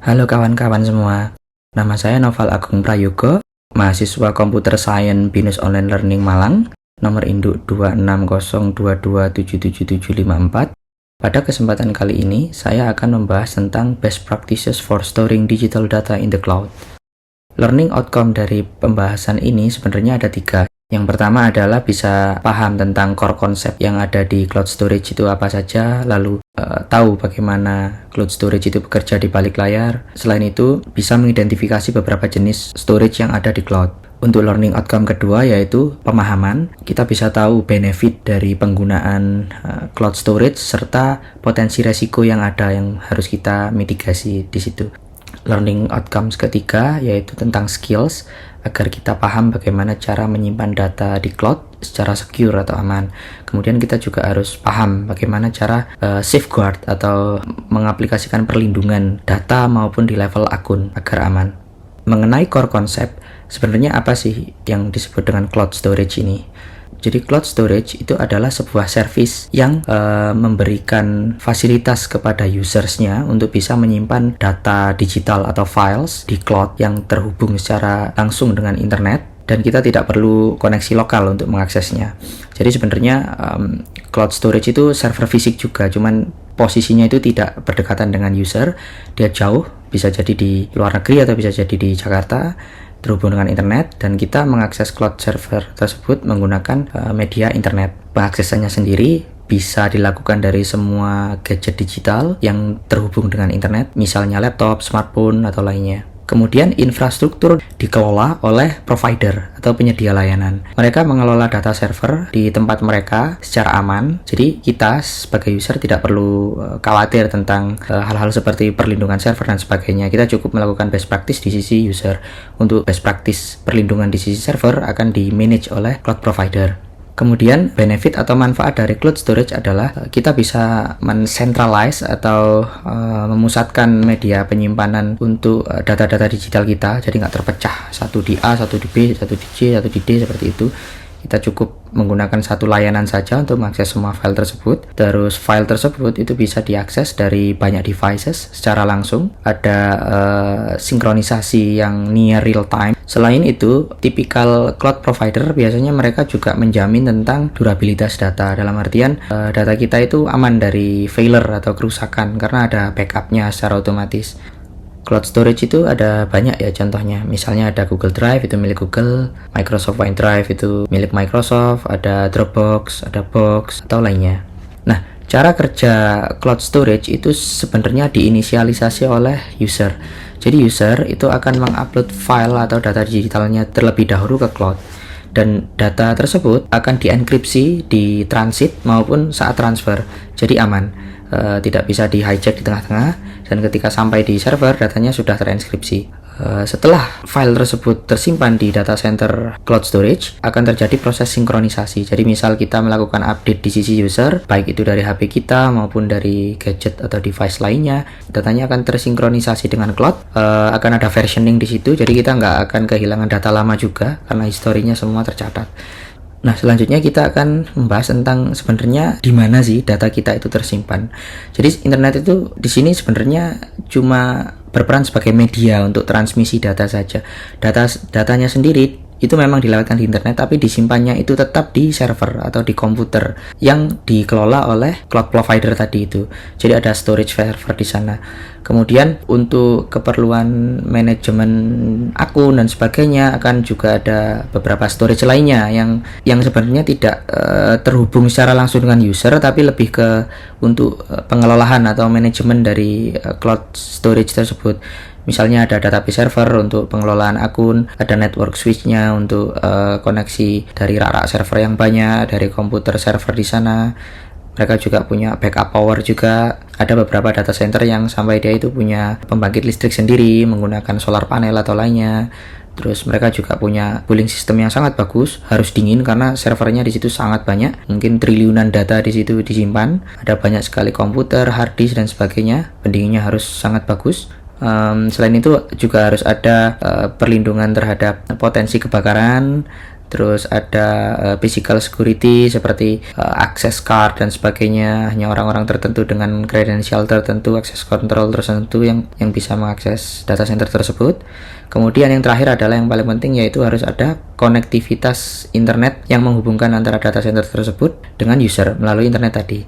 Halo kawan-kawan semua, nama saya Noval Agung Prayogo, mahasiswa Computer Science BINUS Online Learning Malang, nomor induk 26022277754. Pada kesempatan kali ini, saya akan membahas tentang best practices for storing digital data in the cloud. Learning outcome dari pembahasan ini sebenarnya ada 3. Yang pertama adalah bisa paham tentang core konsep yang ada di cloud storage itu apa saja, lalu tahu bagaimana cloud storage itu bekerja di balik layar. Selain itu, bisa mengidentifikasi beberapa jenis storage yang ada di cloud. Untuk learning outcome kedua yaitu pemahaman, kita bisa tahu benefit dari penggunaan cloud storage serta potensi resiko yang ada yang harus kita mitigasi di situ. Learning outcomes ketiga yaitu tentang skills, agar kita paham bagaimana cara menyimpan data di cloud secara secure atau aman. Kemudian kita juga harus paham bagaimana cara safeguard atau mengaplikasikan perlindungan data maupun di level akun agar aman. Mengenai core konsep, sebenarnya apa sih yang disebut dengan cloud storage ini? Jadi cloud storage itu adalah sebuah service yang memberikan fasilitas kepada usersnya untuk bisa menyimpan data digital atau files di cloud yang terhubung secara langsung dengan internet, dan kita tidak perlu koneksi lokal untuk mengaksesnya. Jadi sebenarnya cloud storage itu server fisik juga, cuman posisinya itu tidak berdekatan dengan user, dia jauh, bisa jadi di luar negeri atau bisa jadi di Jakarta, terhubung dengan internet, dan kita mengakses cloud server tersebut menggunakan media internet. Pengaksesannya sendiri bisa dilakukan dari semua gadget digital yang terhubung dengan internet, misalnya laptop, smartphone, atau lainnya. Kemudian infrastruktur dikelola oleh provider atau penyedia layanan. Mereka mengelola data server di tempat mereka secara aman. Jadi kita sebagai user tidak perlu khawatir tentang hal-hal seperti perlindungan server dan sebagainya. Kita cukup melakukan best practice di sisi user. Untuk best practice perlindungan di sisi server akan di-manage oleh cloud provider. Kemudian benefit atau manfaat dari cloud storage adalah kita bisa mencentralize atau memusatkan media penyimpanan untuk data-data digital kita, jadi nggak terpecah, satu di A, satu di B, satu di C, satu di D, seperti itu. Kita cukup menggunakan satu layanan saja untuk mengakses semua file tersebut. Terus file tersebut itu bisa diakses dari banyak devices secara langsung. Ada sinkronisasi yang near real time. Selain itu, tipikal cloud provider biasanya mereka juga menjamin tentang durabilitas data. Dalam artian data kita itu aman dari failure atau kerusakan karena ada backupnya secara otomatis. Cloud storage itu ada banyak ya contohnya. Misalnya ada Google Drive, itu milik Google, Microsoft OneDrive itu milik Microsoft, ada Dropbox, ada Box, atau lainnya. Nah, cara kerja cloud storage itu sebenarnya diinisialisasi oleh user. Jadi user itu akan mengupload file atau data digitalnya terlebih dahulu ke cloud. Dan data tersebut akan dienkripsi di transit maupun saat transfer. Jadi aman. Tidak bisa di hijack di tengah-tengah, dan ketika sampai di server datanya sudah terenskripsi. Setelah file tersebut tersimpan di data center cloud storage, akan terjadi proses sinkronisasi. Jadi misal kita melakukan update di sisi user, baik itu dari HP kita maupun dari gadget atau device lainnya, datanya akan tersinkronisasi dengan cloud. Akan ada versioning di situ, jadi kita nggak akan kehilangan data lama juga karena historinya semua tercatat. Nah, selanjutnya kita akan membahas tentang sebenarnya di mana sih data kita itu tersimpan. Jadi internet itu di sini sebenarnya cuma berperan sebagai media untuk transmisi data saja. Datanya sendiri itu memang dilewatkan di internet, tapi disimpannya itu tetap di server atau di komputer yang dikelola oleh cloud provider tadi itu. Jadi ada storage server di sana. Kemudian untuk keperluan manajemen akun dan sebagainya akan juga ada beberapa storage lainnya yang sebenarnya tidak terhubung secara langsung dengan user, tapi lebih ke untuk pengelolaan atau manajemen dari cloud storage tersebut. Misalnya ada database server untuk pengelolaan akun, ada network switch-nya untuk koneksi dari rak-rak server yang banyak, dari komputer server di sana. Mereka juga punya backup power juga. Ada beberapa data center yang sampai dia itu punya pembangkit listrik sendiri menggunakan solar panel atau lainnya. Terus mereka juga punya cooling system yang sangat bagus, harus dingin karena servernya di situ sangat banyak, mungkin triliunan data di situ disimpan. Ada banyak sekali komputer, hard disk dan sebagainya. Pendinginnya harus sangat bagus. Selain itu juga harus ada perlindungan terhadap potensi kebakaran, Terus ada physical security seperti access card dan sebagainya, hanya orang-orang tertentu dengan kredensial tertentu, access control tertentu yang bisa mengakses data center tersebut. Kemudian yang terakhir adalah yang paling penting, yaitu harus ada konektivitas internet yang menghubungkan antara data center tersebut dengan user melalui internet tadi.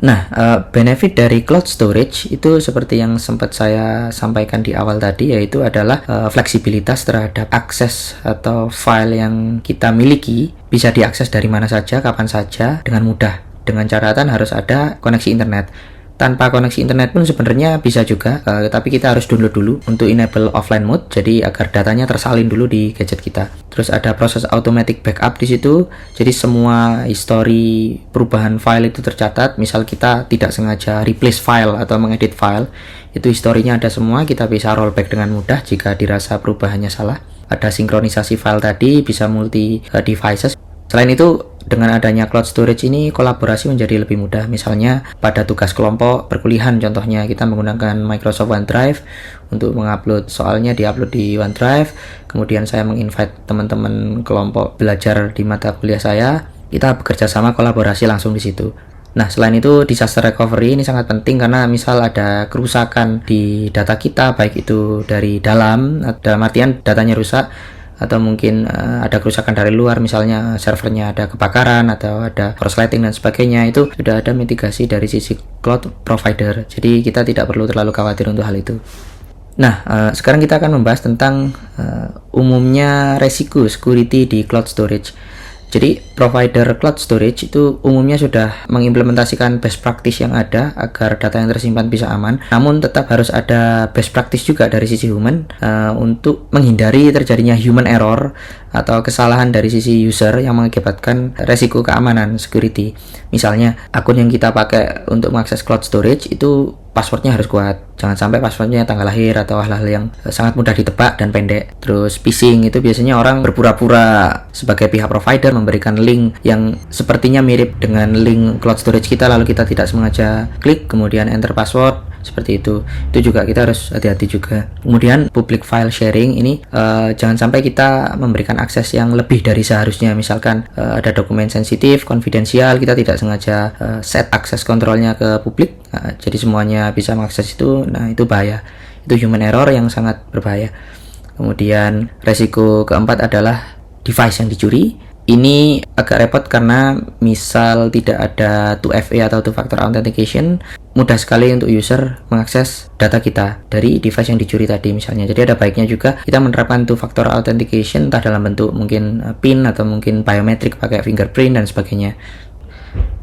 Nah, benefit dari cloud storage itu seperti yang sempat saya sampaikan di awal tadi, yaitu adalah fleksibilitas terhadap akses atau file yang kita miliki bisa diakses dari mana saja, kapan saja, dengan mudah. Dengan catatan harus ada koneksi internet. Tanpa koneksi internet pun sebenarnya bisa juga, tapi kita harus download dulu untuk enable offline mode, jadi agar datanya tersalin dulu di gadget kita. Terus ada proses automatic backup di situ, jadi semua history perubahan file itu tercatat. Misal kita tidak sengaja replace file atau mengedit file, itu historinya ada semua, kita bisa rollback dengan mudah jika dirasa perubahannya salah. Ada sinkronisasi file tadi, bisa multi devices. Selain itu, dengan adanya cloud storage ini kolaborasi menjadi lebih mudah. Misalnya pada tugas kelompok perkuliahan, contohnya kita menggunakan Microsoft OneDrive untuk mengupload soalnya, diupload di OneDrive. Kemudian saya menginvite teman-teman kelompok belajar di mata kuliah saya. Kita bekerja sama, kolaborasi langsung di situ. Nah, selain itu disaster recovery ini sangat penting karena misal ada kerusakan di data kita, baik itu dari dalam artian datanya rusak, atau mungkin ada kerusakan dari luar, misalnya servernya ada kebakaran atau ada korsleting dan sebagainya, itu sudah ada mitigasi dari sisi cloud provider, jadi kita tidak perlu terlalu khawatir untuk hal itu. Nah, sekarang kita akan membahas tentang umumnya resiko security di cloud storage. Jadi provider cloud storage itu umumnya sudah mengimplementasikan best practice yang ada agar data yang tersimpan bisa aman. Namun tetap harus ada best practice juga dari sisi human untuk menghindari terjadinya human error atau kesalahan dari sisi user yang mengakibatkan resiko keamanan security. Misalnya akun yang kita pakai untuk mengakses cloud storage itu passwordnya harus kuat. Jangan sampai passwordnya tanggal lahir atau hal-hal yang sangat mudah ditebak dan pendek. Terus phishing itu biasanya orang berpura-pura sebagai pihak provider memberikan link yang sepertinya mirip dengan link cloud storage kita, lalu kita tidak sengaja klik kemudian enter password seperti itu juga kita harus hati-hati juga. Kemudian public file sharing ini jangan sampai kita memberikan akses yang lebih dari seharusnya. Misalkan ada dokumen sensitif, konfidensial, kita tidak sengaja set akses kontrolnya ke publik, jadi semuanya bisa mengakses itu. Nah, itu bahaya, itu human error yang sangat berbahaya. Kemudian resiko keempat adalah device yang dicuri. Ini agak repot karena misal tidak ada 2FA atau two factor authentication, mudah sekali untuk user mengakses data kita dari device yang dicuri tadi misalnya. Jadi ada baiknya juga kita menerapkan two factor authentication, entah dalam bentuk mungkin PIN atau mungkin biometrik pakai fingerprint dan sebagainya.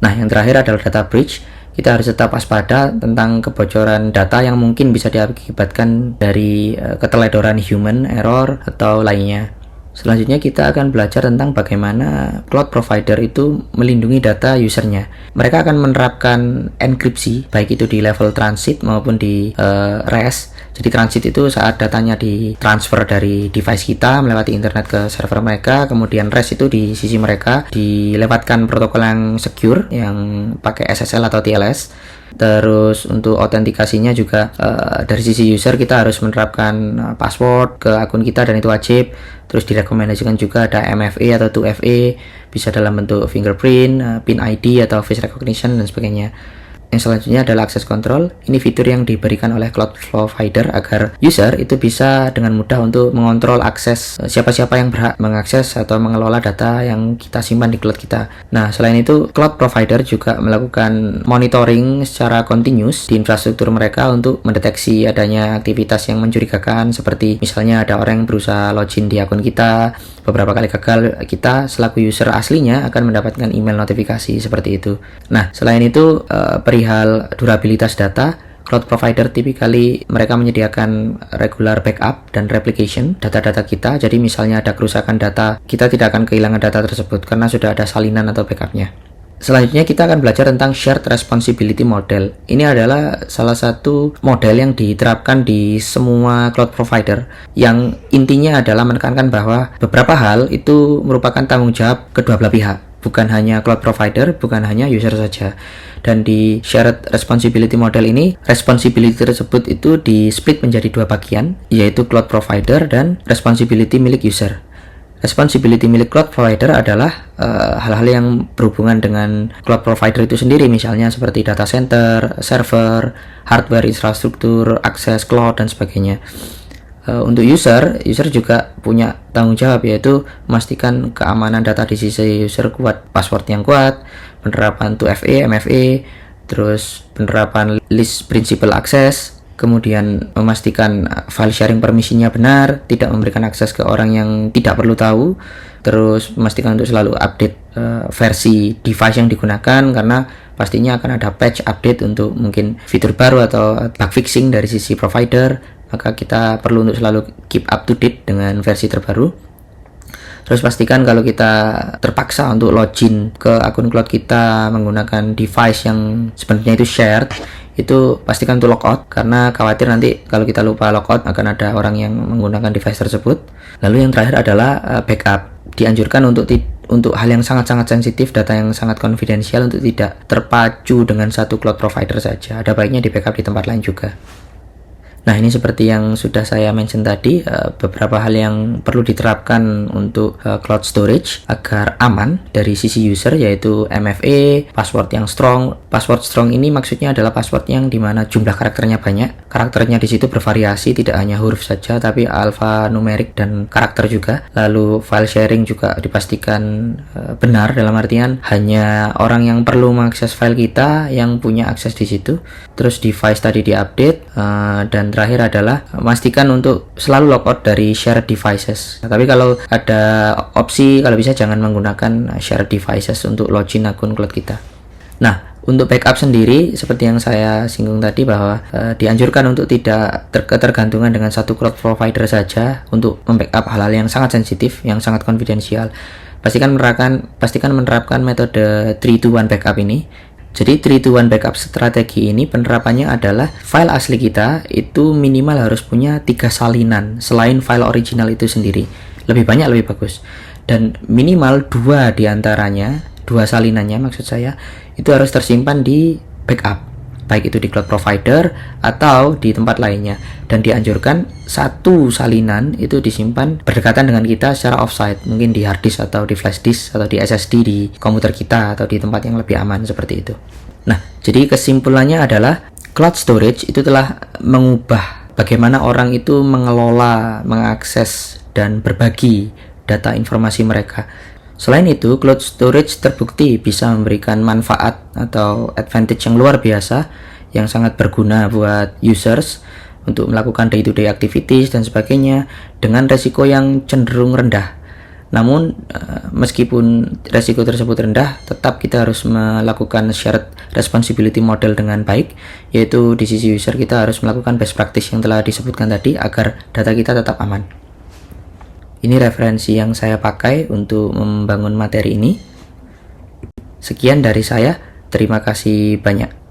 Nah, yang terakhir adalah data breach. Kita harus tetap waspada tentang kebocoran data yang mungkin bisa diakibatkan dari keteledoran human error atau lainnya. Selanjutnya kita akan belajar tentang bagaimana cloud provider itu melindungi data usernya. Mereka akan menerapkan enkripsi, baik itu di level transit maupun di REST. Jadi transit itu saat datanya ditransfer dari device kita melewati internet ke server mereka, kemudian REST itu di sisi mereka dilewatkan protokol yang secure yang pakai SSL atau TLS. Terus untuk autentikasinya juga dari sisi user kita harus menerapkan password ke akun kita dan itu wajib. Terus direkomendasikan juga ada MFA atau 2FA, bisa dalam bentuk fingerprint, PIN ID atau face recognition dan sebagainya. Yang selanjutnya adalah access control. Ini fitur yang diberikan oleh cloud provider agar user itu bisa dengan mudah untuk mengontrol akses siapa-siapa yang berhak mengakses atau mengelola data yang kita simpan di cloud kita. Nah, selain itu cloud provider juga melakukan monitoring secara continuous di infrastruktur mereka untuk mendeteksi adanya aktivitas yang mencurigakan, seperti misalnya ada orang yang berusaha login di akun kita, beberapa kali gagal, kita selaku user aslinya akan mendapatkan email notifikasi seperti itu. Nah, selain itu perihal durabilitas data, cloud provider typically mereka menyediakan regular backup dan replication data-data kita. Jadi misalnya ada kerusakan data, kita tidak akan kehilangan data tersebut karena sudah ada salinan atau backupnya. Selanjutnya kita akan belajar tentang shared responsibility model. Ini adalah salah satu model yang diterapkan di semua cloud provider, yang intinya adalah menekankan bahwa beberapa hal itu merupakan tanggung jawab kedua belah pihak, bukan hanya cloud provider, bukan hanya user saja. Dan di shared responsibility model ini, responsibility tersebut itu di split menjadi dua bagian, yaitu cloud provider dan responsibility milik user. Responsibility milik cloud provider adalah hal-hal yang berhubungan dengan cloud provider itu sendiri, misalnya seperti data center, server, hardware, infrastruktur, akses cloud, dan sebagainya. Untuk user juga punya tanggung jawab, yaitu memastikan keamanan data di sisi user kuat, password yang kuat, penerapan 2FA, MFA, terus penerapan list principal access, kemudian memastikan file sharing permisinya benar, tidak memberikan akses ke orang yang tidak perlu tahu, terus memastikan untuk selalu update versi device yang digunakan, karena pastinya akan ada patch update untuk mungkin fitur baru atau bug fixing dari sisi provider, maka kita perlu untuk selalu keep up to date dengan versi terbaru. Terus pastikan kalau kita terpaksa untuk login ke akun cloud kita menggunakan device yang sebenarnya itu shared, itu pastikan untuk logout, karena khawatir nanti kalau kita lupa logout akan ada orang yang menggunakan device tersebut. Lalu yang terakhir adalah backup. Dianjurkan untuk hal yang sangat-sangat sensitif, data yang sangat konfidensial, untuk tidak terpacu dengan satu cloud provider saja. Ada baiknya di backup di tempat lain juga. Nah, ini seperti yang sudah saya mention tadi, beberapa hal yang perlu diterapkan untuk cloud storage agar aman dari sisi user, yaitu MFA, password yang strong. Password strong ini maksudnya adalah password yang dimana jumlah karakternya banyak. Karakternya di situ bervariasi, tidak hanya huruf saja, tapi alfanumerik dan karakter juga. Lalu file sharing juga dipastikan benar, dalam artian hanya orang yang perlu mengakses file kita yang punya akses di situ. Terus device tadi diupdate, dan terakhir adalah memastikan untuk selalu logout dari shared devices. Nah, tapi kalau ada opsi, kalau bisa jangan menggunakan shared devices untuk login akun cloud kita. Nah, untuk backup sendiri, seperti yang saya singgung tadi, bahwa dianjurkan untuk tidak ketergantungan dengan satu cloud provider saja untuk membackup hal-hal yang sangat sensitif, yang sangat konfidensial. Pastikan menerapkan metode 3-to-1 backup ini. Jadi 3-to-1 backup strategi ini penerapannya adalah file asli kita itu minimal harus punya 3 salinan selain file original itu sendiri. Lebih banyak lebih bagus. Dan minimal 2 diantaranya, 2 salinannya maksud saya, itu harus tersimpan di backup, baik itu di cloud provider atau di tempat lainnya. Dan dianjurkan satu salinan itu disimpan berdekatan dengan kita secara offsite, mungkin di hard disk atau di flash disk atau di SSD di komputer kita atau di tempat yang lebih aman seperti itu. Nah, jadi kesimpulannya adalah cloud storage itu telah mengubah bagaimana orang itu mengelola, mengakses, dan berbagi data informasi mereka. Selain itu, cloud storage terbukti bisa memberikan manfaat atau advantage yang luar biasa, yang sangat berguna buat users untuk melakukan day-to-day activities dan sebagainya dengan resiko yang cenderung rendah. Namun, meskipun resiko tersebut rendah, tetap kita harus melakukan shared responsibility model dengan baik, yaitu di sisi user kita harus melakukan best practice yang telah disebutkan tadi agar data kita tetap aman. Ini referensi yang saya pakai untuk membangun materi ini. Sekian dari saya, terima kasih banyak.